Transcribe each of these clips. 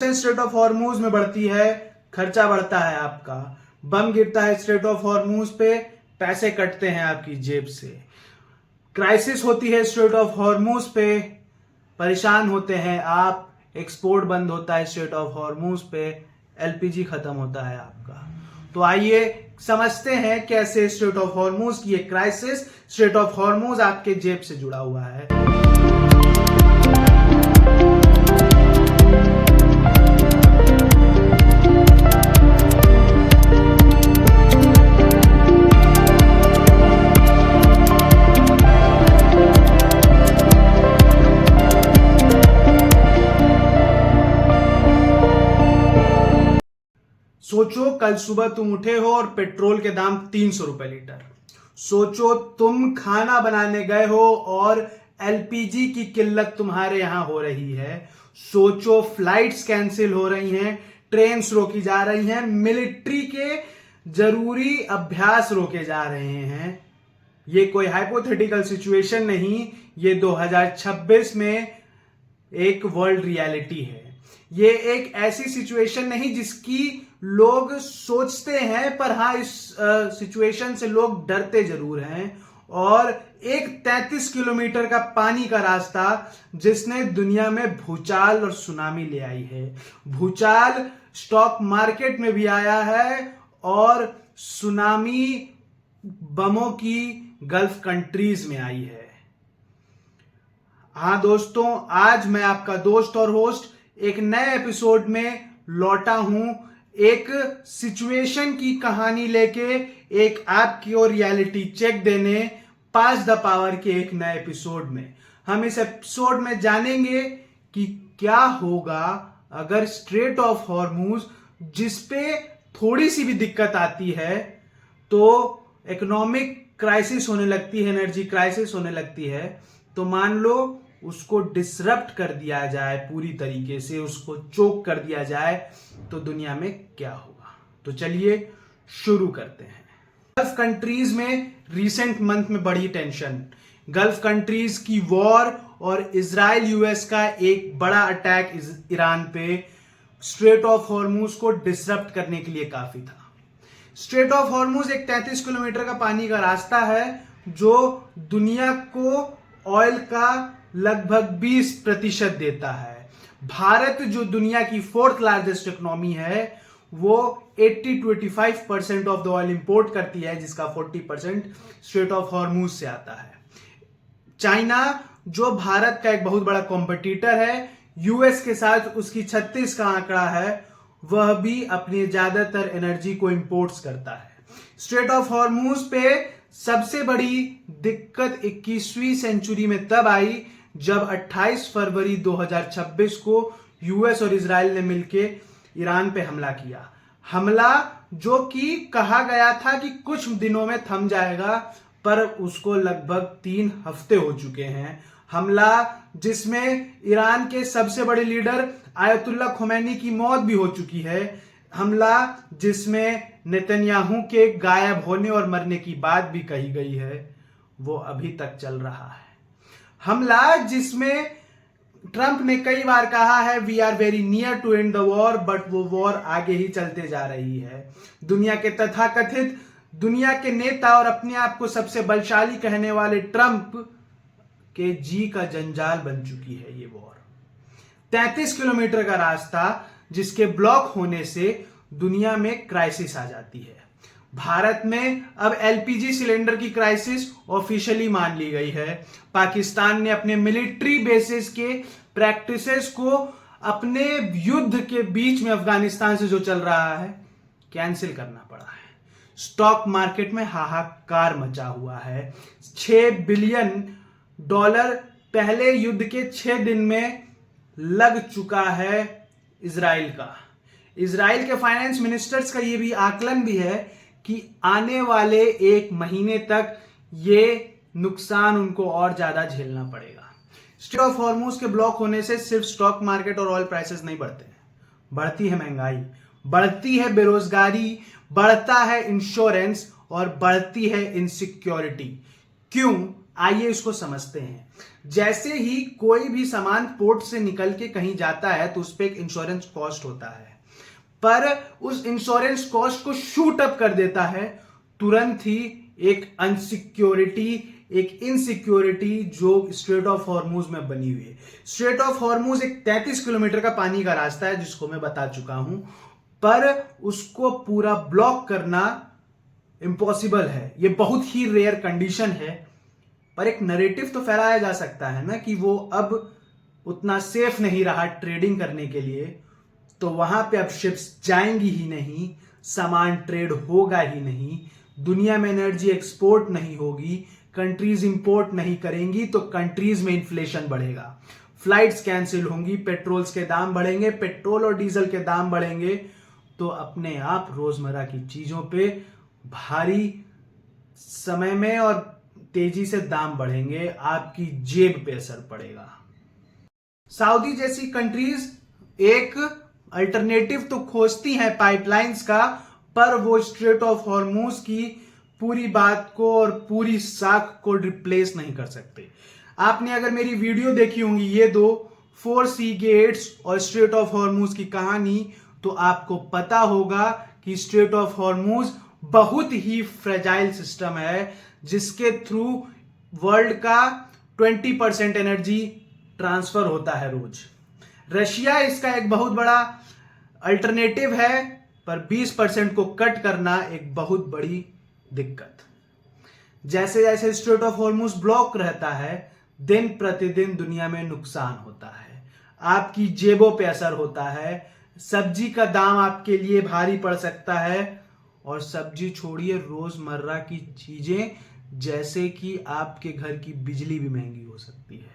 Straight of Hormuz में बढ़ती है, खर्चा बढ़ता है आपका, बम गिरता है स्ट्रेट ऑफ हॉर्मूज पे, पैसे कटते हैं आपकी जेब से, क्राइसिस होती है स्ट्रेट ऑफ हॉर्मूज पे, परेशान होते हैं आप, एक्सपोर्ट बंद होता है स्ट्रेट ऑफ हॉर्मूज पे, एलपीजी खत्म होता है आपका। तो आइए समझते हैं कैसे स्ट्रेट ऑफ हॉर्मूज की एक क्राइसिस, स्ट्रेट ऑफ हॉर्मूज आपके जेब से जुड़ा हुआ है। सोचो कल सुबह तुम उठे हो और पेट्रोल के दाम 300 रुपए लीटर। सोचो तुम खाना बनाने गए हो और एलपीजी की किल्लत तुम्हारे यहां हो रही है। सोचो फ्लाइट्स कैंसिल हो रही हैं, ट्रेन्स रोकी जा रही हैं, मिलिट्री के जरूरी अभ्यास रोके जा रहे हैं। ये कोई हाइपोथेटिकल सिचुएशन नहीं, ये 2026 में एक वर्ल्ड रियलिटी है। ये एक ऐसी सिचुएशन नहीं जिसकी लोग सोचते हैं, पर हाँ इस सिचुएशन से लोग डरते जरूर हैं। और एक 33 किलोमीटर का पानी का रास्ता जिसने दुनिया में भूचाल और सुनामी ले आई है। भूचाल स्टॉक मार्केट में भी आया है और सुनामी बमों की गल्फ कंट्रीज में आई है। हाँ दोस्तों, आज मैं आपका दोस्त और होस्ट एक नए एपिसोड में लौटा हूं, एक सिचुएशन की कहानी लेके, एक आपकी और रियलिटी चेक देने, पास द पावर के एक नए एपिसोड में। हम इस एपिसोड में जानेंगे कि क्या होगा अगर स्ट्रेट ऑफ हॉर्मूज, जिसपे थोड़ी सी भी दिक्कत आती है तो इकोनॉमिक क्राइसिस होने लगती है, एनर्जी क्राइसिस होने लगती है। तो मान लो उसको डिसरप्ट कर दिया जाए, पूरी तरीके से उसको चोक कर दिया जाए, तो दुनिया में क्या होगा। तो चलिए शुरू करते हैं। गल्फ कंट्रीज में रिसेंट मंथ में बड़ी टेंशन, गल्फ कंट्रीज की वॉर और इजराइल यूएस का एक बड़ा अटैक ईरान पे स्ट्रेट ऑफ हॉर्मूज को डिसरप्ट करने के लिए काफी था। स्ट्रेट ऑफ हॉर्मूज एक 33 किलोमीटर का पानी का रास्ता है जो दुनिया को ऑयल का लगभग 20% देता है। भारत जो दुनिया की 4th लार्जेस्ट इकोनॉमी है, वो 80 to 85% of the oil import करती है, जिसका 40% स्ट्रेट ऑफ हॉर्मूज से आता है। चाइना जो भारत का एक बहुत बड़ा कॉम्पिटिटर है, यूएस के साथ उसकी 36 का आंकड़ा है, वह भी अपनी ज्यादातर एनर्जी को इंपोर्ट्स करता है। स्ट्रेट ऑफ हॉर्मूज पे सबसे बड़ी दिक्कत 21वीं सेंचुरी में तब आई जब 28 फरवरी 2026 को यूएस और इजराइल ने मिलकर ईरान पे हमला किया। हमला जो कि कहा गया था कि कुछ दिनों में थम जाएगा, पर उसको लगभग 3 हफ्ते हो चुके हैं। हमला जिसमें ईरान के सबसे बड़े लीडर आयतुल्ला खुमैनी की मौत भी हो चुकी है। हमला जिसमें नेतन्याहू के गायब होने और मरने की बात भी कही गई है, वो अभी तक चल रहा है। हमला जिसमें ट्रंप ने कई बार कहा है we are very near to end the war, but वो वॉर आगे ही चलते जा रही है। दुनिया के तथाकथित दुनिया के नेता और अपने आप को सबसे बलशाली कहने वाले ट्रंप के जी का जंजाल बन चुकी है ये वॉर। 33 किलोमीटर का रास्ता जिसके ब्लॉक होने से दुनिया में क्राइसिस आ जाती है। भारत में अब एलपीजी सिलेंडर की क्राइसिस ऑफिशियली मान ली गई है। पाकिस्तान ने अपने मिलिट्री बेसिस के प्रैक्टिसेस को अपने युद्ध के बीच में अफगानिस्तान से जो चल रहा है कैंसिल करना पड़ा है। स्टॉक मार्केट में हाहाकार मचा हुआ है। $6 बिलियन पहले युद्ध के 6 दिन में लग चुका है इजराइल का। इजराइल के फाइनेंस मिनिस्टर्स का यह भी आकलन भी है कि आने वाले 1 महीने तक ये नुकसान उनको और ज्यादा झेलना पड़ेगा। स्ट्रेट ऑफ हॉर्मूज के ब्लॉक होने से सिर्फ स्टॉक मार्केट और ऑयल प्राइसेस नहीं बढ़ते हैं, बढ़ती है महंगाई, बढ़ती है बेरोजगारी, बढ़ता है इंश्योरेंस और बढ़ती है इनसिक्योरिटी। क्यों? आइए इसको समझते हैं। जैसे ही कोई भी सामान पोर्ट से निकल के कहीं जाता है तो उस पर एक इंश्योरेंस कॉस्ट होता है, पर उस इंश्योरेंस कॉस्ट को शूट अप कर देता है तुरंत ही एक अनसिक्योरिटी, एक इनसिक्योरिटी जो स्ट्रेट ऑफ हॉर्मुज में बनी हुई है। स्ट्रेट ऑफ हॉर्मुज एक 33 किलोमीटर का पानी का रास्ता है जिसको मैं बता चुका हूं, पर उसको पूरा ब्लॉक करना इम्पॉसिबल है। ये बहुत ही रेयर कंडीशन है, पर एक नरेटिव तो फैलाया जा सकता है ना कि वो अब उतना सेफ नहीं रहा ट्रेडिंग करने के लिए, तो वहां पे अब शिप्स जाएंगी ही नहीं, सामान ट्रेड होगा ही नहीं, दुनिया में एनर्जी एक्सपोर्ट नहीं होगी, कंट्रीज इंपोर्ट नहीं करेंगी तो कंट्रीज में इन्फ्लेशन बढ़ेगा, फ्लाइट्स कैंसिल होंगी, पेट्रोल्स के दाम बढ़ेंगे, पेट्रोल और डीजल के दाम बढ़ेंगे, तो अपने आप रोजमर्रा की चीजों पे भारी समय में और तेजी से दाम बढ़ेंगे, आपकी जेब पे असर पड़ेगा। सऊदी जैसी कंट्रीज एक अल्टरनेटिव तो खोजती हैं पाइपलाइंस का, पर वो स्ट्रेट ऑफ हॉर्मुज की पूरी बात को और पूरी साख को रिप्लेस नहीं कर सकते। आपने अगर मेरी वीडियो देखी होंगी ये दो 4 सी गेट्स और स्ट्रेट ऑफ हॉर्मुज की कहानी, तो आपको पता होगा कि स्ट्रेट ऑफ हॉर्मुज बहुत ही फ्रेजाइल सिस्टम है जिसके थ्रू वर्ल्ड का 20% एनर्जी ट्रांसफर होता है रोज। रशिया इसका एक बहुत बड़ा अल्टरनेटिव है, पर 20% को कट करना एक बहुत बड़ी दिक्कत। जैसे जैसे स्ट्रेट ऑफ हॉर्मुज ब्लॉक रहता है, दिन प्रतिदिन दुनिया में नुकसान होता है, आपकी जेबों पे असर होता है, सब्जी का दाम आपके लिए भारी पड़ सकता है, और सब्जी छोड़िए रोजमर्रा की चीजें जैसे कि आपके घर की बिजली भी महंगी हो सकती है।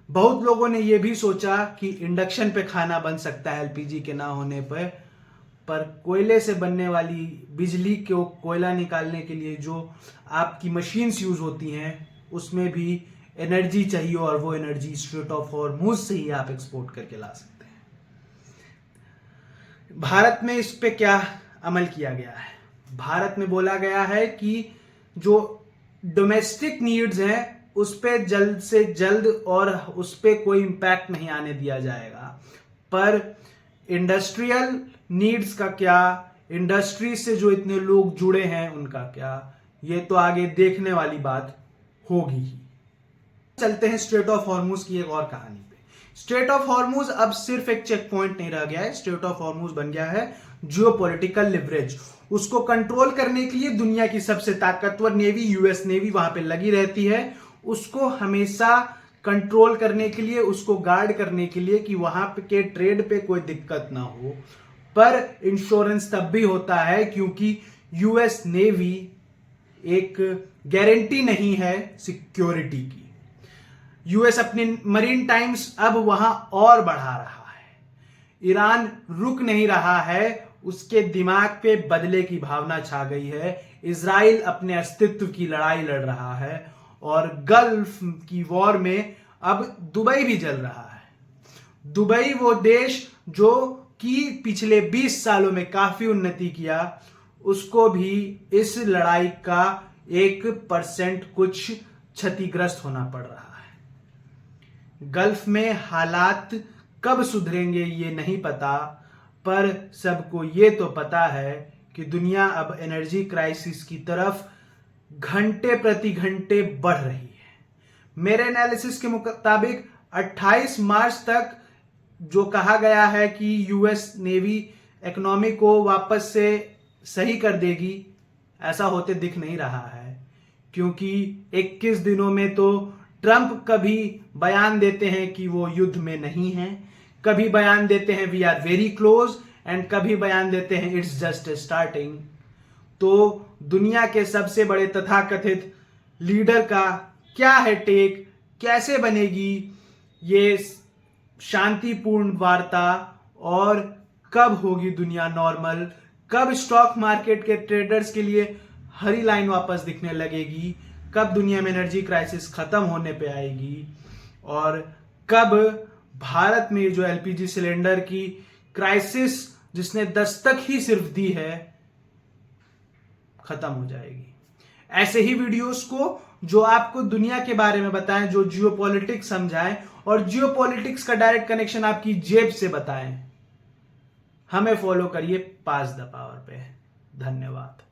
बहुत लोगों ने यह भी सोचा कि इंडक्शन पे खाना बन सकता है एलपीजी के ना होने पर कोयले से बनने वाली बिजली को कोयला निकालने के लिए जो आपकी मशीन्स यूज होती हैं उसमें भी एनर्जी चाहिए, और वो एनर्जी स्ट्रेट ऑफ हॉर्मुज से ही आप एक्सपोर्ट करके ला सकते हैं। भारत में इस पे क्या अमल किया गया है? भारत में बोला गया है कि जो डोमेस्टिक नीड्स हैं उस पे जल्द से जल्द और उस पे कोई इंपैक्ट नहीं आने दिया जाएगा, पर इंडस्ट्रियल नीड्स का क्या, इंडस्ट्री से जो इतने लोग जुड़े हैं उनका क्या, ये तो आगे देखने वाली बात होगी ही। चलते हैं स्ट्रेट ऑफ हॉर्मुज की एक और कहानी पे। स्ट्रेट ऑफ हॉर्मुज अब सिर्फ एक चेक पॉइंट नहीं रह गया है, स्ट्रेट ऑफ हॉर्मुज बन गया है जियोपॉलिटिकल लिवरेज। उसको कंट्रोल करने के लिए दुनिया की सबसे ताकतवर नेवी, यूएस नेवी वहां पे लगी रहती है, उसको हमेशा कंट्रोल करने के लिए, उसको गार्ड करने के लिए कि वहां पे के ट्रेड पे कोई दिक्कत ना हो। पर इंश्योरेंस तब भी होता है क्योंकि यूएस नेवी एक गारंटी नहीं है सिक्योरिटी की। यूएस अपने मरीन टाइम्स अब वहां और बढ़ा रहा है, ईरान रुक नहीं रहा है, उसके दिमाग पे बदले की भावना छा गई है, इजराइल अपने अस्तित्व की लड़ाई लड़ रहा है, और गल्फ की वॉर में अब दुबई भी जल रहा है। दुबई वो देश जो कि पिछले 20 सालों में काफी उन्नति किया, उसको भी इस लड़ाई का 1% कुछ क्षतिग्रस्त होना पड़ रहा है। गल्फ में हालात कब सुधरेंगे ये नहीं पता, पर सबको ये तो पता है कि दुनिया अब एनर्जी क्राइसिस की तरफ घंटे प्रति घंटे बढ़ रही है। मेरे एनालिसिस के मुताबिक 28 मार्च तक जो कहा गया है कि यूएस नेवी इकोनॉमी को वापस से सही कर देगी, ऐसा होते दिख नहीं रहा है, क्योंकि 21 दिनों में तो ट्रंप कभी बयान देते हैं कि वो युद्ध में नहीं है, कभी बयान देते हैं we are very close, and कभी बयान देते हैं इट्स जस्ट स्टार्टिंग। तो दुनिया के सबसे बड़े तथाकथित लीडर का क्या है टेक, कैसे बनेगी ये शांतिपूर्ण वार्ता, और कब होगी दुनिया नॉर्मल, कब स्टॉक मार्केट के ट्रेडर्स के लिए हरी लाइन वापस दिखने लगेगी, कब दुनिया में एनर्जी क्राइसिस खत्म होने पे आएगी, और कब भारत में जो एलपीजी सिलेंडर की क्राइसिस जिसने दस्तक ही सिर्फ दी है खत्म हो जाएगी। ऐसे ही वीडियोस को जो आपको दुनिया के बारे में बताएं, जो जियोपॉलिटिक्स समझाएं और जियोपॉलिटिक्स का डायरेक्ट कनेक्शन आपकी जेब से बताएं। हमें फॉलो करिए पास द पावर पे। धन्यवाद।